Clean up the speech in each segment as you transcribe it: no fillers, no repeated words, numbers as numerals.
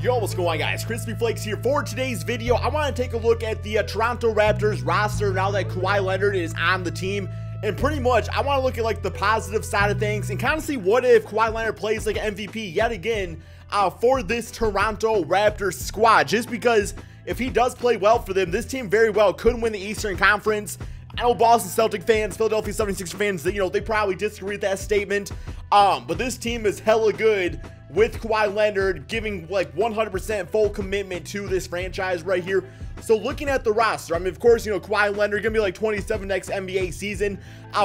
Yo, what's going on, guys? Crispy Flakes here. For today's video, I want to take a look at the Toronto Raptors roster now that Kawhi Leonard is on the team. And pretty much, I want to look at like the positive side of things and kind of see what if Kawhi Leonard plays like an MVP yet again for this Toronto Raptors squad. Just because if he does play well for them, this team very well could win the Eastern Conference. I know Boston Celtic fans, Philadelphia 76er fans, they probably disagree with that statement. But this team is hella good with Kawhi Leonard giving like 100% full commitment to this franchise right here. So looking at the roster, I mean, of course, Kawhi Leonard gonna be like 27 next NBA season.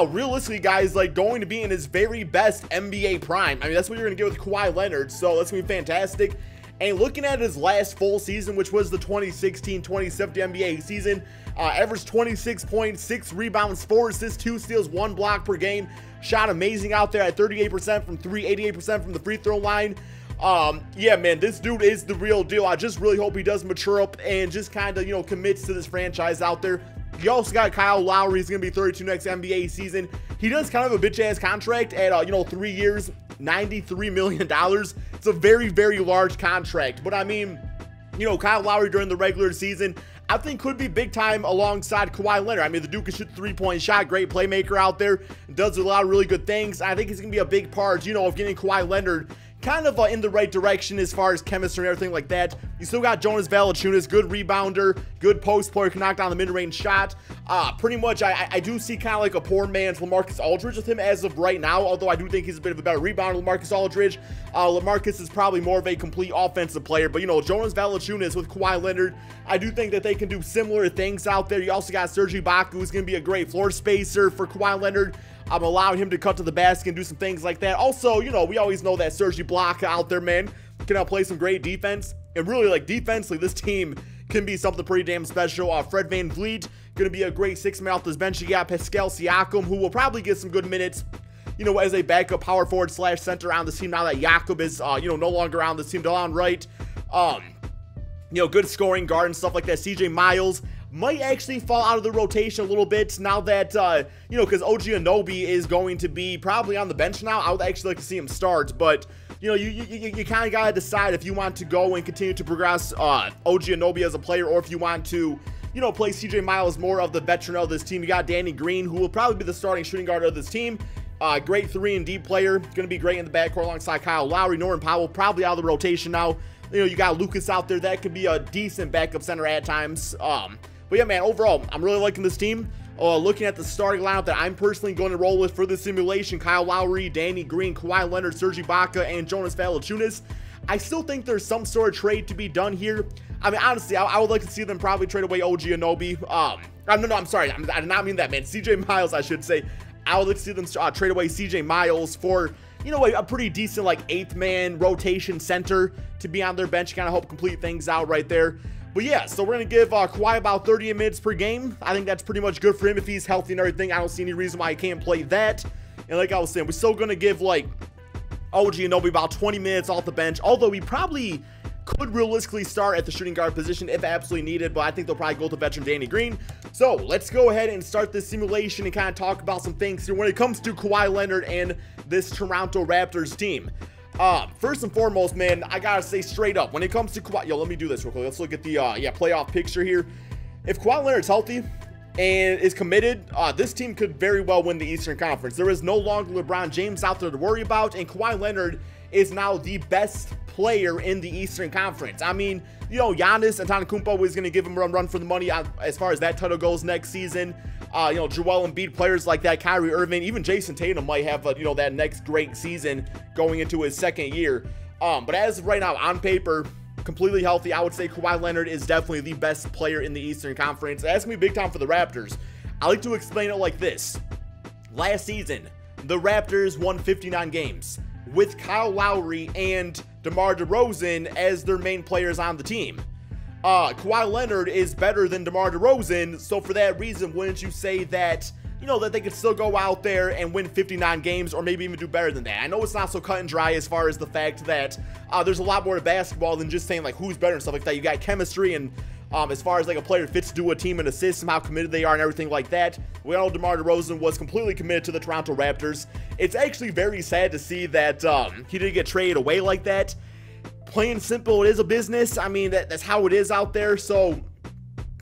Realistically, guys, like going to be in his very best NBA prime. I mean, that's what you're gonna get with Kawhi Leonard. So that's gonna be fantastic. And looking at his last full season, which was the 2016-2017 NBA season, averaged 26 points, 6 rebounds, 4 assists, 2 steals, 1 block per game. Shot amazing out there at 38% from 3, 88% from the free throw line. Yeah, man, this dude is the real deal. I just really hope he does mature up and just kind of, commits to this franchise out there. You also got Kyle Lowry. He's going to be 32 next NBA season. He does kind of a bitch-ass contract at, 3 years, $93 million. It's a very, very large contract. But, I mean, Kyle Lowry during the regular season, I think could be big time alongside Kawhi Leonard. I mean, the dude can shoot the three-point shot, great playmaker out there, does a lot of really good things. I think he's going to be a big part, of getting Kawhi Leonard kind of in the right direction as far as chemistry and everything like that. You still got Jonas Valanciunas, good rebounder, good post player, can knock down the mid-range shot. Pretty much, I do see kind of like a poor man's LaMarcus Aldridge with him as of right now, although I do think he's a bit of a better rebounder than LaMarcus Aldridge. LaMarcus is probably more of a complete offensive player, but, Jonas Valanciunas with Kawhi Leonard, I do think that they can do similar things out there. You also got Serge Ibaka, who's going to be a great floor spacer for Kawhi Leonard. I'm allowing him to cut to the basket and do some things like that. Also, we always know that Serge Ibaka out there, man, can play some great defense. And really, like, defensively, this team can be something pretty damn special. Fred VanVleet, going to be a great 6-man off this bench. You got Pascal Siakam, who will probably get some good minutes, as a backup power forward / center on this team now that Jakob is, no longer on this team. Delon Wright, good scoring guard and stuff like that. CJ Miles might actually fall out of the rotation a little bit now that, because OG Anunoby is going to be probably on the bench now. I would actually like to see him start, but, you kind of got to decide if you want to go and continue to progress OG Anunoby as a player, or if you want to, play CJ Miles more of the veteran of this team. You got Danny Green, who will probably be the starting shooting guard of this team. Great 3-and-D player, going to be great in the backcourt alongside Kyle Lowry. Norman Powell probably out of the rotation now. You got Lucas out there. That could be a decent backup center at times. But yeah, man, overall, I'm really liking this team. Looking at the starting lineup that I'm personally going to roll with for the simulation, Kyle Lowry, Danny Green, Kawhi Leonard, Serge Ibaka, and Jonas Valanciunas. I still think there's some sort of trade to be done here. I mean, honestly, I would like to see them probably trade away OG Anunoby. No, I'm sorry. I did not mean that, man. CJ Miles, I should say. I would like to see them trade away CJ Miles for, a pretty decent, like, 8-man rotation center to be on their bench, kind of help complete things out right there. But yeah, so we're going to give Kawhi about 30 minutes per game. I think that's pretty much good for him if he's healthy and everything. I don't see any reason why he can't play that. And like I was saying, we're still going to give, like, OG Anunoby about 20 minutes off the bench, although he probably could realistically start at the shooting guard position if absolutely needed, but I think they'll probably go with the veteran Danny Green. So let's go ahead and start this simulation and kind of talk about some things here when it comes to Kawhi Leonard and this Toronto Raptors team. First and foremost, man, I gotta say straight up, when it comes to Kawhi, let me do this real quick. Let's look at the, playoff picture here. If Kawhi Leonard's healthy and is committed, this team could very well win the Eastern Conference. There is no longer LeBron James out there to worry about, and Kawhi Leonard is now the best player in the Eastern Conference. I mean, Giannis Antetokounmpo is going to give him a run for the money as far as that title goes next season. Joel Embiid, players like that, Kyrie Irving, even Jason Tatum might have, that next great season going into his second year. But as of right now, on paper, completely healthy, I would say Kawhi Leonard is definitely the best player in the Eastern Conference. That's going to be big time for the Raptors. I like to explain it like this. Last season, the Raptors won 59 games with Kyle Lowry and DeMar DeRozan as their main players on the team. Kawhi Leonard is better than DeMar DeRozan, so for that reason, wouldn't you say that, that they could still go out there and win 59 games or maybe even do better than that? I know it's not so cut and dry as far as the fact that there's a lot more to basketball than just saying, like, who's better and stuff like that. You got chemistry and as far as like a player fits to a team and a system, how committed they are and everything like that. We all know DeMar DeRozan was completely committed to the Toronto Raptors. It's actually very sad to see that he didn't get traded away like that. plain and simple, it is a business. I mean, that's how it is out there. So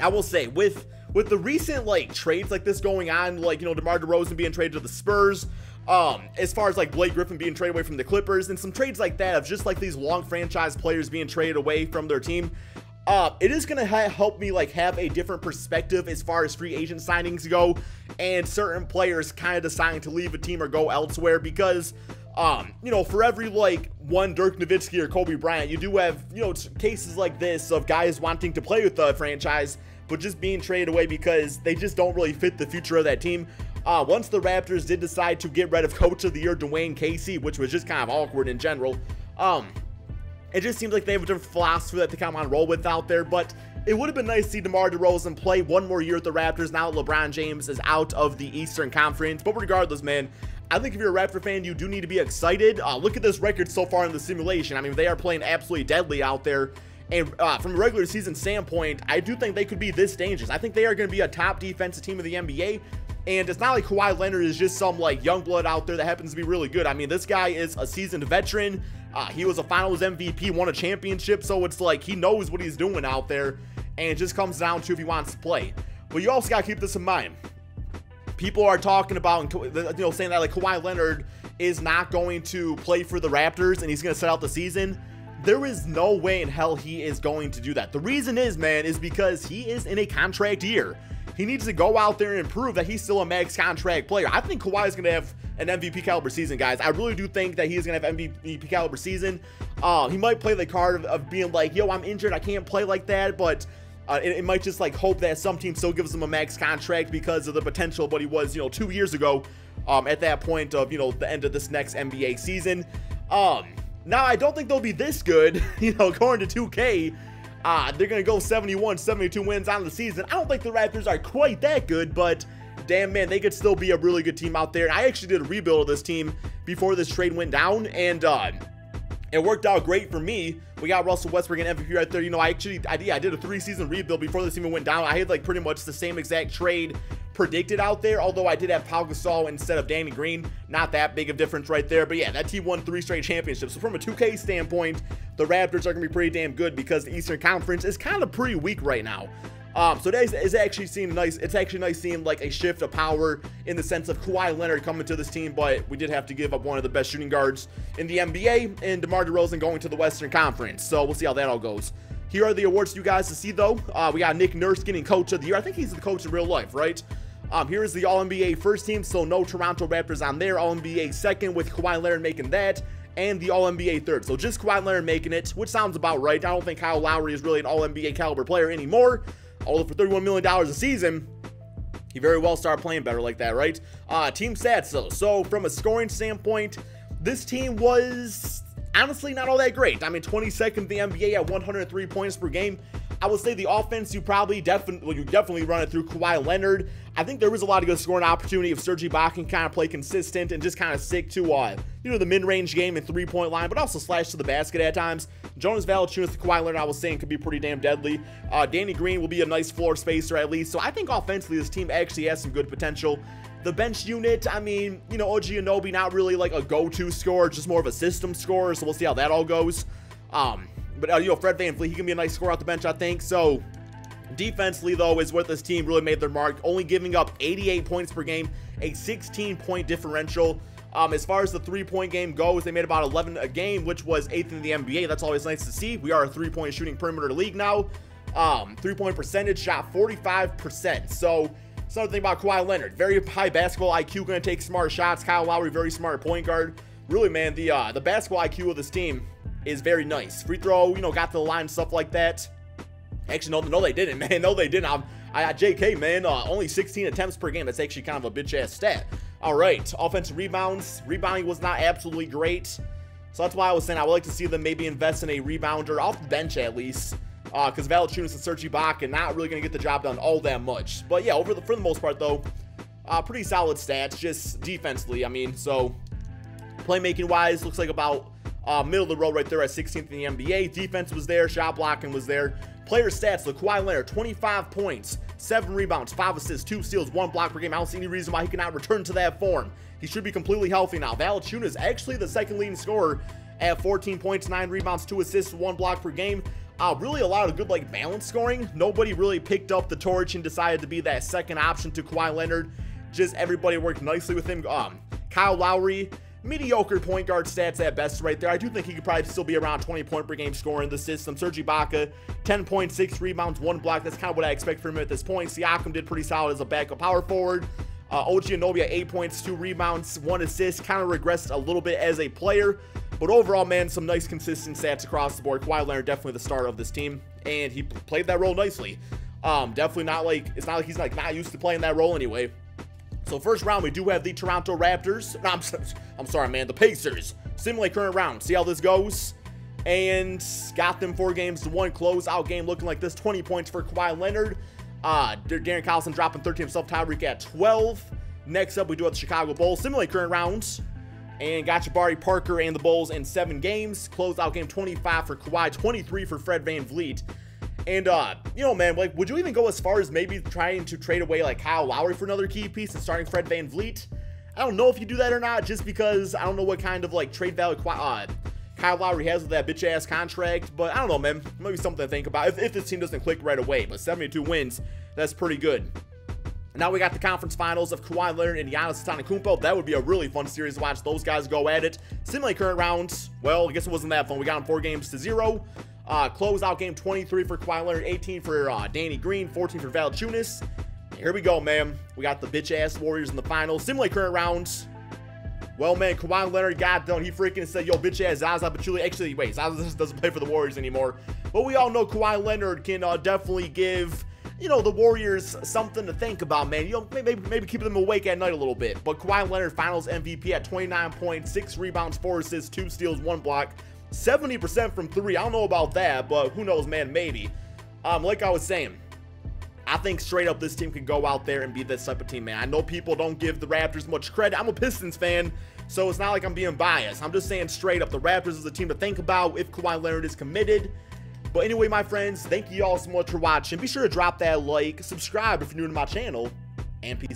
I will say, with the recent like trades like this going on, like, you know, DeMar DeRozan being traded to the Spurs, as far as like Blake Griffin being traded away from the Clippers, and some trades like that of just like these long franchise players being traded away from their team, it is going to help me like have a different perspective as far as free agent signings go, and certain players kind of deciding to leave a team or go elsewhere, because you know, for every like one Dirk Nowitzki or Kobe Bryant, you do have, you know, cases like this of guys wanting to play with the franchise but just being traded away because they just don't really fit the future of that team. Once the Raptors did decide to get rid of Coach of the Year Dwayne Casey, which was just kind of awkward in general, it just seems like they have a different philosophy that they kind of want to roll with out there. But it would have been nice to see DeMar DeRozan play one more year at the Raptors now that LeBron James is out of the Eastern Conference. But regardless, man, I think if you're a Raptor fan, you do need to be excited. Look at this record so far in the simulation. I mean, they are playing absolutely deadly out there. And from a regular season standpoint, I do think they could be this dangerous. I think they are going to be a top defensive team of the NBA. And it's not like Kawhi Leonard is just some like young blood out there that happens to be really good. I mean, this guy is a seasoned veteran. He was a Finals MVP, won a championship. So it's like he knows what he's doing out there. And it just comes down to if he wants to play. But you also got to keep this in mind. People are talking about, you know, saying that like Kawhi Leonard is not going to play for the Raptors and he's going to set out the season. There is no way in hell he is going to do that. The reason is, man, is because he is in a contract year. He needs to go out there and prove that he's still a max contract player. I think Kawhi is going to have an MVP caliber season, guys. I really do think that he is going to have MVP caliber season. He might play the card of being like, yo, I'm injured, I can't play like that, but it might just like hope that some team still gives him a max contract because of the potential of what he was, you know, 2 years ago at that point of, you know, the end of this next NBA season. Now, I don't think they'll be this good, you know, going to 2K. They're going to go 71, 72 wins on the season. I don't think the Raptors are quite that good, but damn, man, they could still be a really good team out there. And I actually did a rebuild of this team before this trade went down, and it worked out great for me. We got Russell Westbrook and MVP right there. You know, I did a 3-season rebuild before this even went down. I had like pretty much the same exact trade predicted out there, although I did have Pau Gasol instead of Danny Green. Not that big of difference right there, but yeah, that team won 3 straight championships. So from a 2K standpoint, the Raptors are gonna be pretty damn good because the Eastern Conference is kind of pretty weak right now. So that is actually seeing nice. It's actually nice seeing like a shift of power in the sense of Kawhi Leonard coming to this team, but we did have to give up one of the best shooting guards in the NBA and DeMar DeRozan going to the Western Conference. So we'll see how that all goes. Here are the awards for you guys to see though. We got Nick Nurse getting Coach of the Year. I think he's the coach in real life, right? Here is the All-NBA first team, so no Toronto Raptors on there. All-NBA second with Kawhi Leonard making that, and the All-NBA third. So just Kawhi Leonard making it, which sounds about right. I don't think Kyle Lowry is really an All-NBA caliber player anymore, although for $31 million a season, he very well started playing better like that, right? Team stats though. So from a scoring standpoint, this team was honestly not all that great. I mean, 22nd in the NBA at 103 points per game. I would say the offense, you definitely run it through Kawhi Leonard. I think there was a lot of good scoring opportunity if Serge Ibaka kind of play consistent and just kind of stick to, you know, the mid-range game and three-point line, but also slash to the basket at times. Jonas Valanciunas to Kawhi Leonard, I was saying, could be pretty damn deadly. Danny Green will be a nice floor spacer at least. So I think offensively this team actually has some good potential. The bench unit, I mean, you know, OG Anunoby, not really like a go-to scorer, just more of a system scorer. So we'll see how that all goes. But, you know, Fred VanVleet, he can be a nice scorer off the bench, I think. So, defensively, though, is what this team really made their mark. Only giving up 88 points per game, a 16-point differential. As far as the three-point game goes, they made about 11 a game, which was 8th in the NBA. That's always nice to see. We are a three-point shooting perimeter league now. Three-point percentage, shot 45%. So, it's another thing about Kawhi Leonard. Very high basketball IQ, going to take smart shots. Kyle Lowry, very smart point guard. Really, man, the basketball IQ of this team is very nice. Free throw, you know, got to the line, stuff like that. Actually, no, they didn't, man. No, they didn't. I got JK, man. Only 16 attempts per game. That's actually kind of a bitch-ass stat. All right, offensive rebounds. Rebounding was not absolutely great. So that's why I was saying I would like to see them maybe invest in a rebounder off the bench at least. Because Valanciunas and Serge Ibaka not really going to get the job done all that much. But yeah, for the most part, though, pretty solid stats. Just defensively, I mean. So playmaking-wise, looks like about middle of the road right there at 16th in the NBA. Defense was there. Shot blocking was there. Player stats, look, Kawhi Leonard, 25 points, 7 rebounds, 5 assists, 2 steals, 1 block per game. I don't see any reason why he cannot return to that form. He should be completely healthy now. Valanciunas, actually the second leading scorer at 14 points, 9 rebounds, 2 assists, 1 block per game. Really a lot of good, like, balance scoring. Nobody really picked up the torch and decided to be that second option to Kawhi Leonard. Just everybody worked nicely with him. Kyle Lowry, mediocre point guard stats at best right there. I do think he could probably still be around 20 point per game scorer in the system. Serge Ibaka, 10.6 rebounds, 1 block. That's kind of what I expect from him at this point. Siakam did pretty solid as a backup power forward. OG Anunoby at 8 points, 2 rebounds, 1 assist. Kind of regressed a little bit as a player. But overall, man, some nice consistent stats across the board. Kawhi Leonard definitely the star of this team, and he played that role nicely. Definitely not like, it's not like he's like not used to playing that role anyway. So first round, we do have the Toronto Raptors. No, I'm sorry, man, the Pacers. Simulate current round. See how this goes. And got them 4-1 closeout game looking like this. 20 points for Kawhi Leonard. Darren Collison dropping 13 himself. Tyreek at 12. Next up, we do have the Chicago Bulls. Simulate current rounds. And got Jabari Parker and the Bulls in 7 games. Closeout game 25 for Kawhi, 23 for Fred VanVleet. And, you know, man, like, would you even go as far as maybe trying to trade away, like, Kyle Lowry for another key piece and starting Fred VanVleet? I don't know if you do that or not, just because I don't know what kind of, like, trade value Kyle Lowry has with that bitch-ass contract. But I don't know, man. Maybe something to think about if this team doesn't click right away. But 72 wins, that's pretty good. Now we got the conference finals of Kawhi Leonard and Giannis Antetokounmpo. That would be a really fun series to watch those guys go at it. Simulate current rounds. Well, I guess it wasn't that fun. We got them 4-0. Closeout game 23 for Kawhi Leonard, 18 for Danny Green, 14 for Valanciunas. Here we go, man. We got the bitch-ass Warriors in the finals. Simulate current rounds. Well, man, Kawhi Leonard got done. He freaking said, yo, bitch-ass Zaza Pachulia. Actually, wait, Zaza doesn't play for the Warriors anymore. But we all know Kawhi Leonard can definitely give, you know, the Warriors something to think about, man. You know, maybe keep them awake at night a little bit. But Kawhi Leonard, finals MVP at 29 points, 6 rebounds, 4 assists, 2 steals, 1 block. 70% from 3. I don't know about that, but who knows, man, maybe. Like I was saying, I think straight up this team can go out there and be this type of team, man. I know people don't give the Raptors much credit. I'm a Pistons fan, so it's not like I'm being biased. I'm just saying straight up, the Raptors is a team to think about if Kawhi Leonard is committed. But anyway, my friends, thank you all so much for watching. Be sure to drop that like, subscribe if you're new to my channel, and peace out.